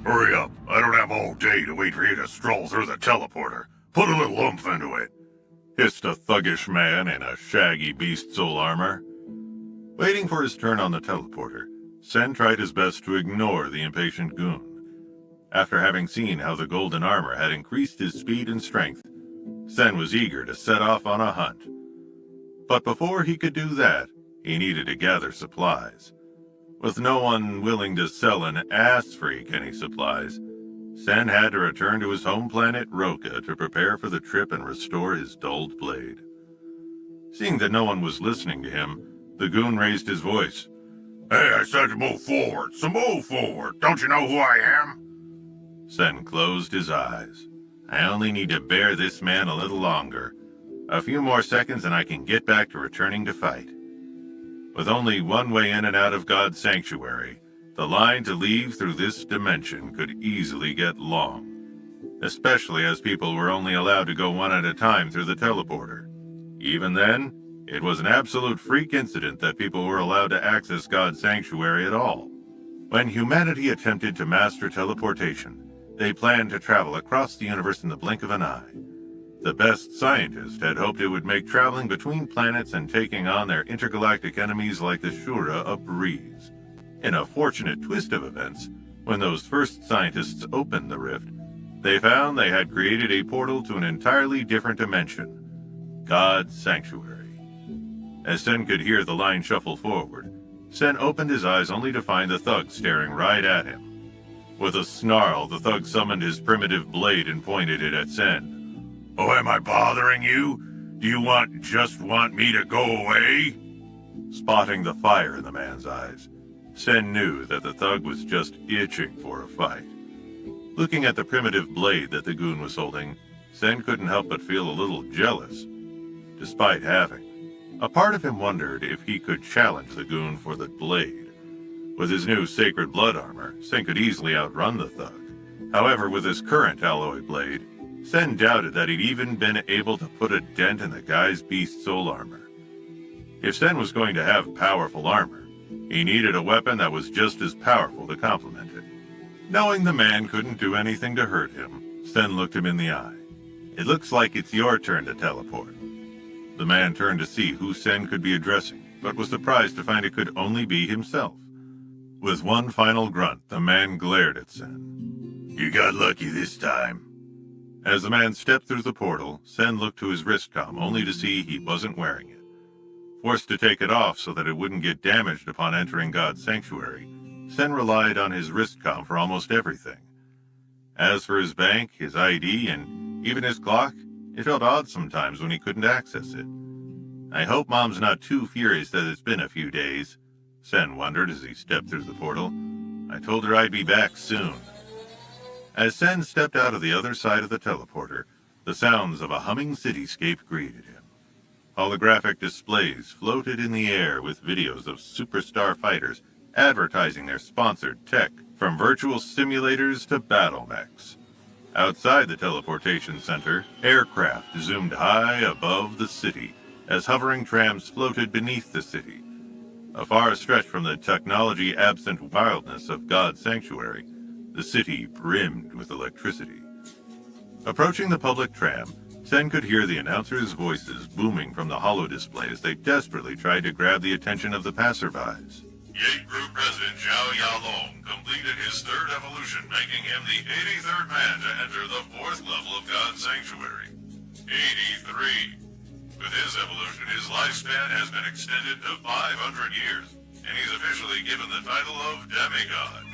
Hurry up. I don't have all day to wait for you to stroll through the teleporter. Put a little oomph into it, hissed a thuggish man in a shaggy beast soul armor. Waiting for his turn on the teleporter, Sen tried his best to ignore the impatient goon. After having seen how the golden armor had increased his speed and strength, Sen was eager to set off on a hunt. But before he could do that, he needed to gather supplies. With no one willing to sell an ass freak any supplies, Sen had to return to his home planet Roka to prepare for the trip and restore his dulled blade. Seeing that no one was listening to him, the goon raised his voice. Hey, I said to move forward, so move forward. Don't you know who I am? Sen closed his eyes. I only need to bear this man a little longer. A few more seconds and I can get back to returning to fight. With only one way in and out of God's sanctuary, the line to leave through this dimension could easily get long, especially as people were only allowed to go one at a time through the teleporter. Even then, it was an absolute freak incident that people were allowed to access God's sanctuary at all. When humanity attempted to master teleportation, they planned to travel across the universe in the blink of an eye. The best scientists had hoped it would make traveling between planets and taking on their intergalactic enemies like the Shura a breeze. In a fortunate twist of events, when those first scientists opened the rift, they found they had created a portal to an entirely different dimension, God's sanctuary. As Sen could hear the line shuffle forward, Sen opened his eyes only to find the thug staring right at him. With a snarl, the thug summoned his primitive blade and pointed it at Sen. Oh, am I bothering you? Do you just want me to go away? Spotting the fire in the man's eyes, Sen knew that the thug was just itching for a fight. Looking at the primitive blade that the goon was holding, Sen couldn't help but feel a little jealous. Despite having, a part of him wondered if he could challenge the goon for the blade. With his new sacred blood armor, Sen could easily outrun the thug. However, with his current alloy blade, Sen doubted that he'd even been able to put a dent in the guy's beast soul armor. If Sen was going to have powerful armor, he needed a weapon that was just as powerful to complement it. Knowing the man couldn't do anything to hurt him, Sen looked him in the eye. It looks like it's your turn to teleport. The man turned to see who Sen could be addressing, but was surprised to find it could only be himself. With one final grunt, the man glared at Sen. You got lucky this time. As the man stepped through the portal, Sen looked to his wristcom only to see he wasn't wearing it. Forced to take it off so that it wouldn't get damaged upon entering God's sanctuary, Sen relied on his wristcom for almost everything. As for his bank, his ID, and even his clock, it felt odd sometimes when he couldn't access it. I hope Mom's not too furious that it's been a few days, Sen wondered as he stepped through the portal. I told her I'd be back soon. As Sen stepped out of the other side of the teleporter, the sounds of a humming cityscape greeted him. Holographic displays floated in the air with videos of superstar fighters advertising their sponsored tech, from virtual simulators to battle mechs. Outside the teleportation center, aircraft zoomed high above the city as hovering trams floated beneath the city. A far stretch from the technology-absent wildness of God's sanctuary, the city brimmed with electricity. Approaching the public tram, Sen could hear the announcers' voices booming from the holodisplay as they desperately tried to grab the attention of the passerbys. Yate Group President Zhao Yalong completed his third evolution, making him the 83rd man to enter the fourth level of God's sanctuary. 83. With his evolution, his lifespan has been extended to 500 years, and he's officially given the title of demigod.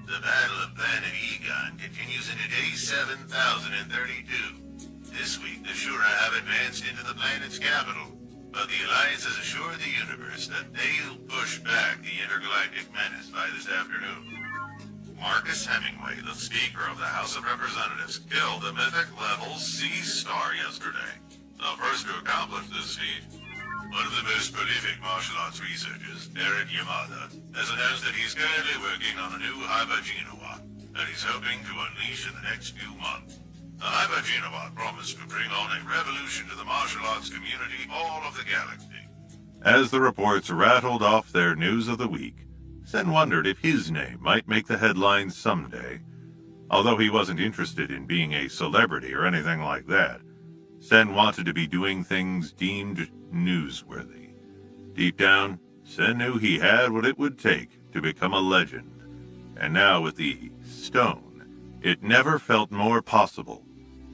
The Battle of Planet Egon continues into day 7032. This week, the Shura have advanced into the planet's capital, but the Alliance has assured the universe that they'll push back the intergalactic menace by this afternoon. Marcus Hemingway, the Speaker of the House of Representatives, killed the mythic level C-Star yesterday, the first to accomplish this feat. One of the most prolific martial arts researchers, Eric Yamada, has announced that he's currently working on a new Geno that he's hoping to unleash in the next few months. The Geno promised to bring on a revolution to the martial arts community all of the galaxy. As the reports rattled off their news of the week, Sen wondered if his name might make the headlines someday. Although he wasn't interested in being a celebrity or anything like that, Sen wanted to be doing things deemed newsworthy. Deep down, Sen knew he had what it would take to become a legend. And now with the stone, it never felt more possible.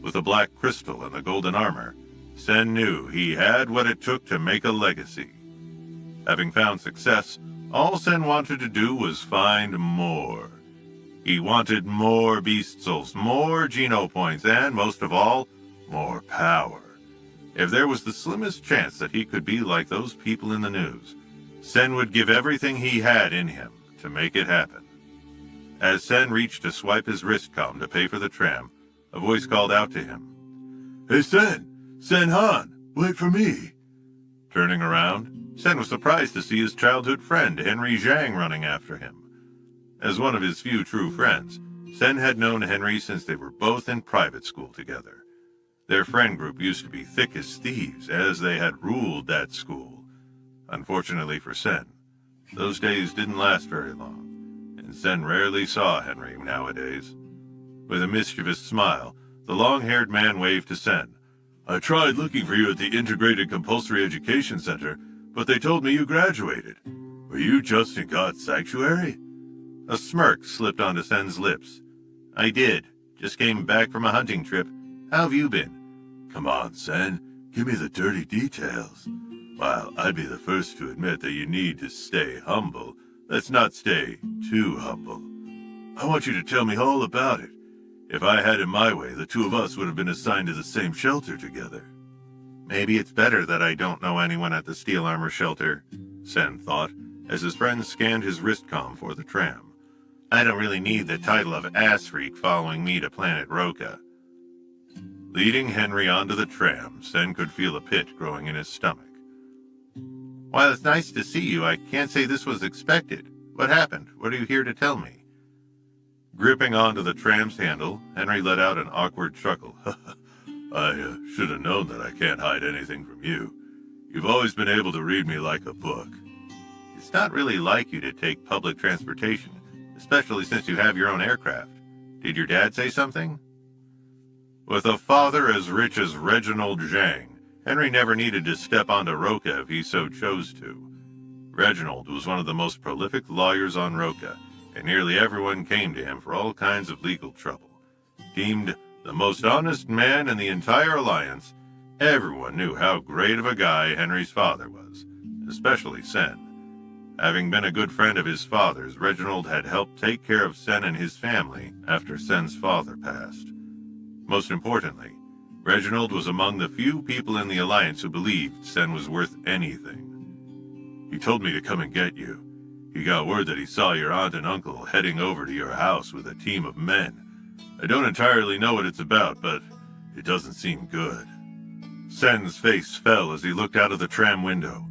With the black crystal and the golden armor, Sen knew he had what it took to make a legacy. Having found success, all Sen wanted to do was find more. He wanted more beast souls, more Geno points, and most of all, more power. If there was the slimmest chance that he could be like those people in the news, Sen would give everything he had in him to make it happen. As Sen reached to swipe his wrist comm to pay for the tram, a voice called out to him. "Hey Sen! Sen Han! Wait for me!" Turning around, Sen was surprised to see his childhood friend Henry Zhang running after him. As one of his few true friends, Sen had known Henry since they were both in private school together. Their friend group used to be thick as thieves, as they had ruled that school. Unfortunately for Sen, those days didn't last very long, and Sen rarely saw Henry nowadays. With a mischievous smile, the long-haired man waved to Sen. "I tried looking for you at the Integrated Compulsory Education Center, but they told me you graduated. Were you just in God's sanctuary?" A smirk slipped onto Sen's lips. "I did. Just came back from a hunting trip. How have you been?" "Come on, Sen. Give me the dirty details." "While I'd be the first to admit that you need to stay humble, let's not stay too humble. I want you to tell me all about it. If I had it my way, the two of us would have been assigned to the same shelter together." "Maybe it's better that I don't know anyone at the steel armor shelter," Sen thought, as his friend scanned his wrist comm for the tram. "I don't really need the title of ass freak following me to planet Roka." Leading Henry onto the tram, Sen could feel a pit growing in his stomach. "While it's nice to see you, I can't say this was expected. What happened? What are you here to tell me?" Gripping onto the tram's handle, Henry let out an awkward chuckle. I should have known that I can't hide anything from you. You've always been able to read me like a book. It's not really like you to take public transportation, especially since you have your own aircraft. Did your dad say something? With a father as rich as Reginald Zhang, Henry never needed to step onto Roka if he so chose to. Reginald was one of the most prolific lawyers on Roka, and nearly everyone came to him for all kinds of legal trouble. Deemed the most honest man in the entire alliance, everyone knew how great of a guy Henry's father was, especially Sen. Having been a good friend of his father's, Reginald had helped take care of Sen and his family after Sen's father passed. Most importantly, Reginald was among the few people in the Alliance who believed Sen was worth anything. "He told me to come and get you. He got word that he saw your aunt and uncle heading over to your house with a team of men. I don't entirely know what it's about, but it doesn't seem good." Sen's face fell as he looked out of the tram window,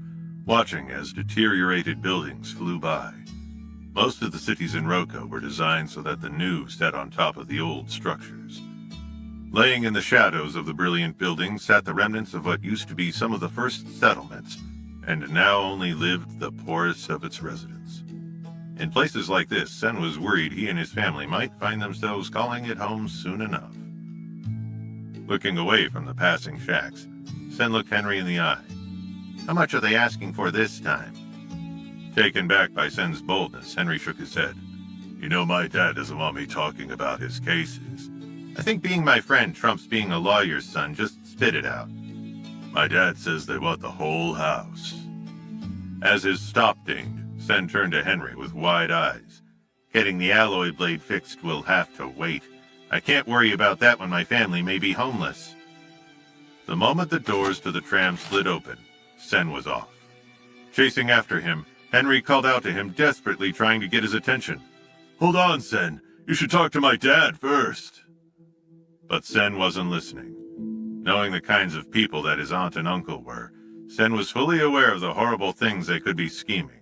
watching as deteriorated buildings flew by. Most of the cities in Roka were designed so that the new sat on top of the old structures. Laying in the shadows of the brilliant buildings sat the remnants of what used to be some of the first settlements, and now only lived the poorest of its residents. In places like this, Sen was worried he and his family might find themselves calling it home soon enough. Looking away from the passing shacks, Sen looked Henry in the eye. "How much are they asking for this time?" Taken back by Sen's boldness, Henry shook his head. "You know my dad doesn't want me talking about his cases." "I think being my friend trumps being a lawyer's son. Just spit it out." "My dad says they want the whole house." As his stop dinged, Sen turned to Henry with wide eyes. "Getting the alloy blade fixed will have to wait. I can't worry about that when my family may be homeless." The moment the doors to the tram slid open, Sen was off. Chasing after him, Henry called out to him, desperately trying to get his attention. "Hold on, Sen. You should talk to my dad first." But Sen wasn't listening. Knowing the kinds of people that his aunt and uncle were, Sen was fully aware of the horrible things they could be scheming.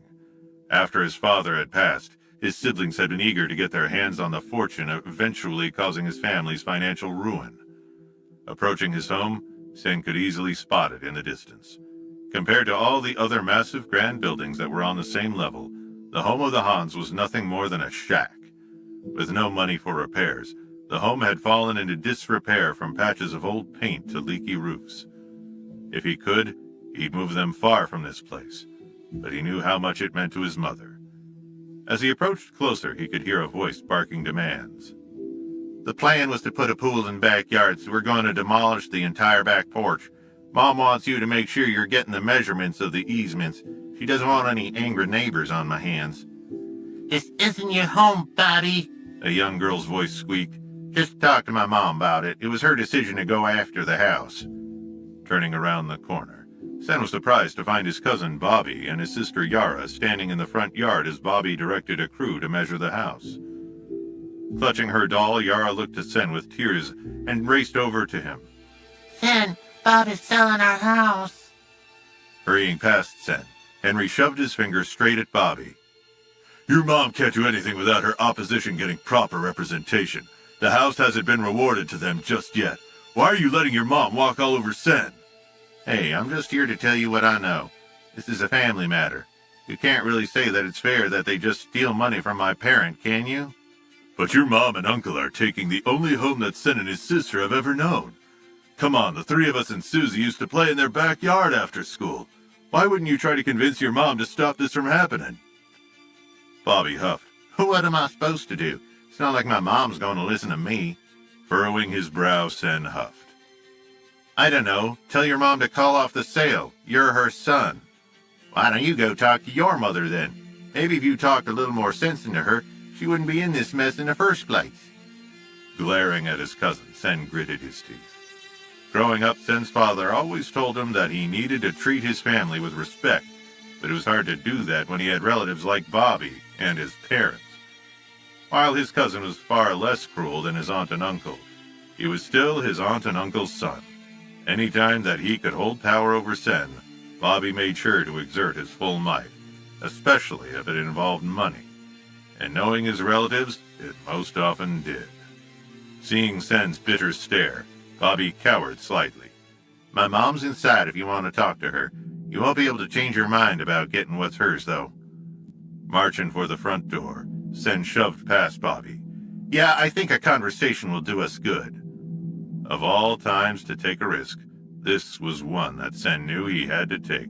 After his father had passed, his siblings had been eager to get their hands on the fortune, eventually causing his family's financial ruin. Approaching his home, Sen could easily spot it in the distance. Compared to all the other massive grand buildings that were on the same level, the home of the Hans was nothing more than a shack. With no money for repairs, The home had fallen into disrepair from patches of old paint to leaky roofs. If he could, he'd move them far from this place, but he knew how much it meant to his mother. As he approached closer, he could hear a voice barking demands. The plan was to put a pool in backyard, so we're going to demolish the entire back porch. Mom wants you to make sure you're getting the measurements of the easements. She doesn't want any angry neighbors on my hands. This isn't your home, Bobby, A young girl's voice squeaked. Just talk to my mom about it. It was her decision to go after the house. Turning around the corner, Sen was surprised to find his cousin Bobby and his sister Yara standing in the front yard as Bobby directed a crew to measure the house. Clutching her doll, Yara looked at Sen with tears and raced over to him. Sen, Bob is selling our house. Hurrying past Sen, Henry shoved his finger straight at Bobby. Your mom can't do anything without her opposition getting proper representation. The house hasn't been rewarded to them just yet. Why are you letting your mom walk all over Sen? Hey, I'm just here to tell you what I know. This is a family matter. You can't really say that it's fair that they just steal money from my parent, can you? But your mom and uncle are taking the only home that Sen and his sister have ever known. Come on, the three of us and Susie used to play in their backyard after school. Why wouldn't you try to convince your mom to stop this from happening? Bobby huffed. What am I supposed to do? It's not like my mom's going to listen to me. Furrowing his brow, Sen huffed. I don't know. Tell your mom to call off the sale. You're her son. Why don't you go talk to your mother then? Maybe if you talked a little more sense into her, she wouldn't be in this mess in the first place. Glaring at his cousin, Sen gritted his teeth. Growing up, Sen's father always told him that he needed to treat his family with respect, but it was hard to do that when he had relatives like Bobby and his parents. While his cousin was far less cruel than his aunt and uncle, he was still his aunt and uncle's son. Any time that he could hold power over Sen, Bobby made sure to exert his full might, especially if it involved money. And knowing his relatives, it most often did. Seeing Sen's bitter stare, Bobby cowered slightly. My mom's inside if you want to talk to her. You won't be able to change your mind about getting what's hers, though. Marching for the front door, Sen shoved past Bobby. Yeah, I think a conversation will do us good. Of all times to take a risk, this was one that Sen knew he had to take.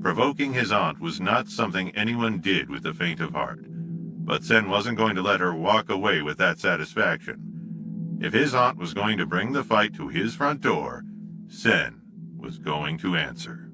Provoking his aunt was not something anyone did with the faint of heart, but Sen wasn't going to let her walk away with that satisfaction. If his aunt was going to bring the fight to his front door, Sen was going to answer.